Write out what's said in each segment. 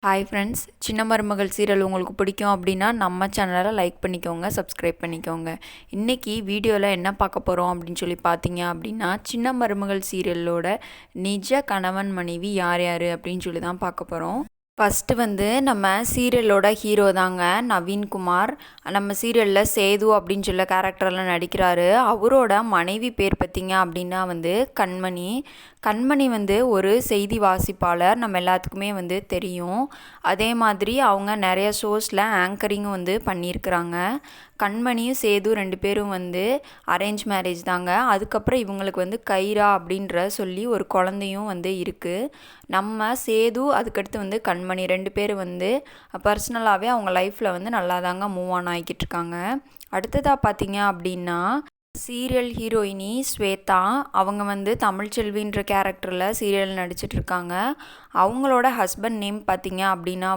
Hi friends, சின்ன மருமகள் serial உங்களுக்கு பிடிக்கும் அப்படின்னா நம்ம சேனலை லைக் பண்ணிக்கோங்க, சப்ஸ்கிரைப் பண்ணிக்கோங்க. இன்றைக்கி வீடியோவில் என்ன பார்க்க போகிறோம் அப்படின்னு சொல்லி பார்த்தீங்க அப்படின்னா, சின்ன மருமகள் சீரியலோட நிஜ கணவன் மனைவி யார் யார் அப்படின்னு சொல்லி தான் பார்க்க போகிறோம். ஃபஸ்ட்டு நம்ம சீரியலோட ஹீரோ தாங்க நவீன்குமார். நம்ம சீரியலில் சேது அப்படின்னு சொல்ல கேரக்டர்லாம் நடிக்கிறாரு. அவரோட மனைவி பேர் பார்த்திங்க அப்படின்னா கண்மணி. கண்மணி ஒரு செய்தி வாசிப்பாளர், நம்ம எல்லாத்துக்குமே தெரியும். அதே மாதிரி அவங்க நிறைய ஷோஸில் ஆங்கரிங்கும் பண்ணியிருக்கிறாங்க. கண்மணியும் சேது 2 பேரும் அரேஞ்ச் மேரேஜ் தாங்க. அதுக்கப்புறம் இவங்களுக்கு கைரா அப்படின்ற சொல்லி ஒரு குழந்தையும் இருக்குது. நம்ம சேது அதுக்கடுத்து கண்மணி 2 பேர் பர்சனலாகவே அவங்க லைஃப்பில் நல்லா தாங்க மூவ் ஆன் ஆகிக்கிட்டு இருக்காங்க. அடுத்ததாக பார்த்தீங்க அப்படின்னா சீரியல் ஹீரோயினி ஸ்வேதா. அவங்க தமிழ்ச்செல்வின்ற கேரக்டரில் சீரியல் நடிச்சிட்ருக்காங்க. அவங்களோட ஹஸ்பண்ட் நேம் பார்த்திங்க அப்படின்னா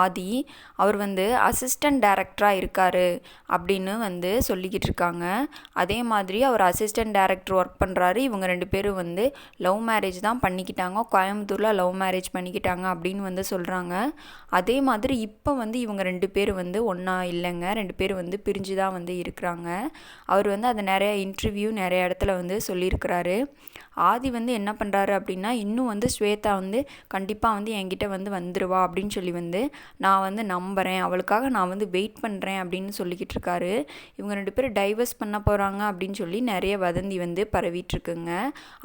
ஆதி. அவர் அசிஸ்டண்ட் டைரக்டராக இருக்கார் அப்படின்னு சொல்லிக்கிட்டு இருக்காங்க. அதே மாதிரி அவர் அசிஸ்டண்ட் டைரக்டர் ஒர்க் பண்ணுறாரு. இவங்க 2 பேரும் லவ் மேரேஜ் தான் பண்ணிக்கிட்டாங்க. கோயம்புத்தூரில் லவ் மேரேஜ் பண்ணிக்கிட்டாங்க அப்படின்னு சொல்கிறாங்க. அதே மாதிரி இப்போ இவங்க 2 பேர் ஒன்றா இல்லைங்க. 2 பேர் பிரிஞ்சு தான் இருக்கிறாங்க. அவர் அதை நிறைய இன்டர்வியூ நிறைய இடத்துல சொல்லியிருக்கிறாரு. ஆதி என்ன பண்ணுறாரு அப்படின்னா, இன்னும் ஸ்வேதா கண்டிப்பாக என்கிட்ட வந்துடுவா அப்படின்னு சொல்லி நான் நம்புகிறேன், அவளுக்காக நான் வெயிட் பண்ணுறேன் அப்படின்னு சொல்லிக்கிட்டு இருக்காரு. இவங்க 2 பேரும் டைவர்ஸ் பண்ண போகிறாங்க அப்படின்னு சொல்லி நிறைய வதந்தி பரவிட்டுருக்குங்க.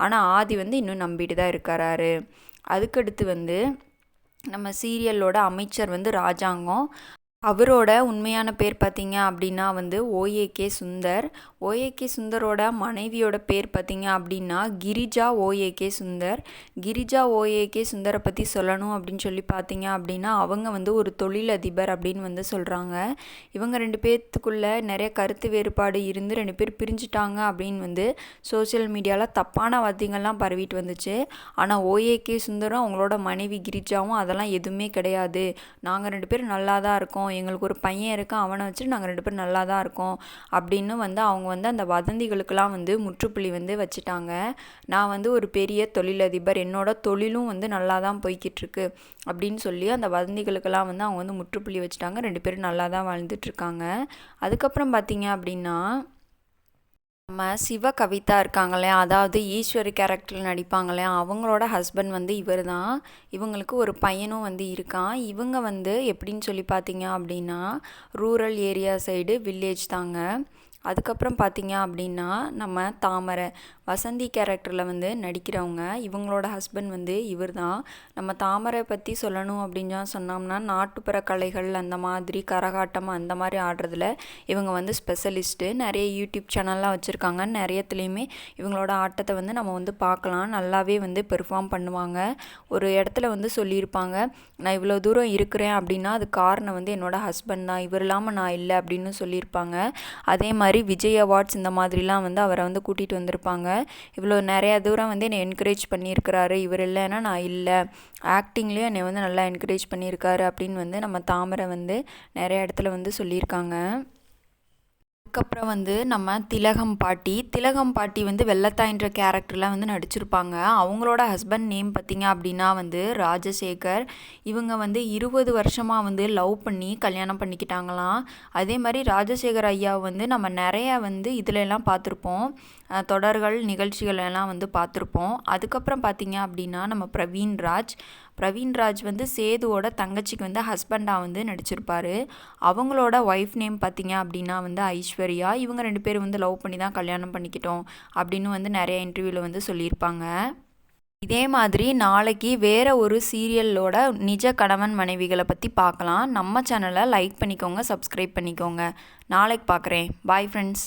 ஆனால் ஆதி இன்னும் நம்பிட்டு தான் இருக்கிறாரு. அதுக்கடுத்து நம்ம சீரியலோட அமைச்சர் ராஜாங்கம். அவரோட உண்மையான பேர் பார்த்திங்க அப்படின்னா ஓஏகே சுந்தர். ஓஏகே சுந்தரோட மனைவியோட பேர் பார்த்திங்க அப்படின்னா கிரிஜா ஓஏகே சுந்தர். கிரிஜா ஓஏகே சுந்தரை பற்றி சொல்லணும் அப்படின்னு சொல்லி பார்த்தீங்க அப்படின்னா, அவங்க ஒரு தொழிலதிபர் அப்படின்னு சொல்கிறாங்க. இவங்க 2 பேர்த்துக்குள்ளே நிறைய கருத்து வேறுபாடு இருந்து 2 பேர் பிரிஞ்சுட்டாங்க அப்படின்னு சோசியல் மீடியாவில் தப்பான வார்த்தைகள்லாம் பரவிட்டு வந்துச்சு. ஆனால் ஓஏகே சுந்தரும் அவங்களோட மனைவி கிரிஜாவும் அதெல்லாம் எதுவுமே கிடையாது, நாங்கள் 2 பேரும் நல்லா தான் இருக்கோம், எங்களுக்கு ஒரு பையன் இருக்கான், அவனை வச்சுட்டு நாங்கள் 2 பேரும் நல்லா தான் இருக்கோம் அப்படின்னு அவங்க அந்த வதந்திகளுக்கெல்லாம் முற்றுப்புள்ளி வச்சுட்டாங்க. நான் ஒரு பெரிய தொழிலதிபர், என்னோட தொழிலும் நல்லா தான் போய்கிட்டுருக்கு அப்படின்னு சொல்லி அந்த வதந்திகளுக்கெல்லாம் அவங்க முற்றுப்புள்ளி வச்சுட்டாங்க. 2 பேரும் நல்லா தான் வாழ்ந்துட்டுருக்காங்க. அதுக்கப்புறம் பார்த்தீங்க அப்படின்னா நம்ம சிவ கவிதா இருக்காங்களே, அதாவது ஈஸ்வரி கேரக்டரில் நடிப்பாங்களே, அவங்களோட ஹஸ்பண்ட் இவர் தான். இவங்களுக்கு ஒரு பையனும் இருக்கான். இவங்க எப்படின்னு சொல்லி பார்த்தீங்க அப்படின்னா ரூரல் ஏரியா சைடு வில்லேஜ் தாங்க. அதுக்கப்புறம் பார்த்தீங்க அப்படின்னா நம்ம தாமரை வசந்தி கேரக்டரில் நடிக்கிறவங்க. இவங்களோட ஹஸ்பண்ட் இவர் தான். நம்ம தாமரை பற்றி சொல்லணும் அப்படின்னு சொன்னோம்னா, நாட்டுப்புற கலைகள் அந்த மாதிரி கரகாட்டம் அந்த மாதிரி ஆடுறதுல இவங்க ஸ்பெஷலிஸ்ட்டு. நிறைய யூடியூப் சேனல்லாம் வச்சுருக்காங்க. நிறையத்துலேயுமே இவங்களோட ஆட்டத்தை நம்ம பார்க்கலாம். நல்லாவே பெர்ஃபார்ம் பண்ணுவாங்க. ஒரு இடத்துல சொல்லியிருப்பாங்க, நான் இவ்வளோ தூரம் இருக்கிறேன் அப்படின்னா அது காரணம் என்னோடய ஹஸ்பண்ட் தான், இவர் இல்லாமல் நான் இல்லை அப்படின்னு சொல்லியிருப்பாங்க. அதே மாதிரி விஜய் அவார்ட்ஸ் இந்த மாதிரிலாம் அவரை கூட்டிகிட்டு வந்திருப்பாங்க. இவ்வளோ நிறையா தூரம் என்னை என்கரேஜ் பண்ணியிருக்கிறாரு, இவர் இல்லைன்னா நான் இல்லை, ஆக்டிங்லேயும் என்னை நல்லா என்கரேஜ் பண்ணியிருக்காரு அப்படின்னு நம்ம தாமரை நிறைய இடத்துல சொல்லியிருக்காங்க. அதுக்கப்புறம் நம்ம திலகம் பாட்டி வெள்ளத்தாயின்ற கேரக்டரில் நடிச்சிருப்பாங்க. அவங்களோட ஹஸ்பண்ட் நேம் பார்த்திங்க அப்படின்னா ராஜசேகர். இவங்க 20 வருஷமாக லவ் பண்ணி கல்யாணம் பண்ணிக்கிட்டாங்களாம். அதே மாதிரி ராஜசேகர் ஐயாவை நம்ம நிறையா இதிலெல்லாம் பார்த்துருப்போம், தொடர்கள் நிகழ்ச்சிகள் எல்லாம் பார்த்துருப்போம். அதுக்கப்புறம் பார்த்திங்க அப்படின்னா நம்ம பிரவீன்ராஜ் சேதுவோட தங்கச்சிக்கு ஹஸ்பண்டாக நடிச்சிருப்பார். அவங்களோட ஒய்ஃப் நேம் பார்த்திங்க அப்படின்னா ஐஸ்வர்யா. இவங்க 2 பேரும் லவ் பண்ணி தான் கல்யாணம் பண்ணிக்கிட்டோம் அப்படின்னு நிறைய இன்டர்வியூவில் சொல்லியிருப்பாங்க. இதே மாதிரி நாளைக்கு வேறு ஒரு சீரியலோட நிஜ கணவன் மனைவிகளை பற்றி பார்க்கலாம். நம்ம சேனலை லைக் பண்ணிக்கோங்க, சப்ஸ்கிரைப் பண்ணிக்கோங்க. நாளைக்கு பார்க்குறேன். Bye friends.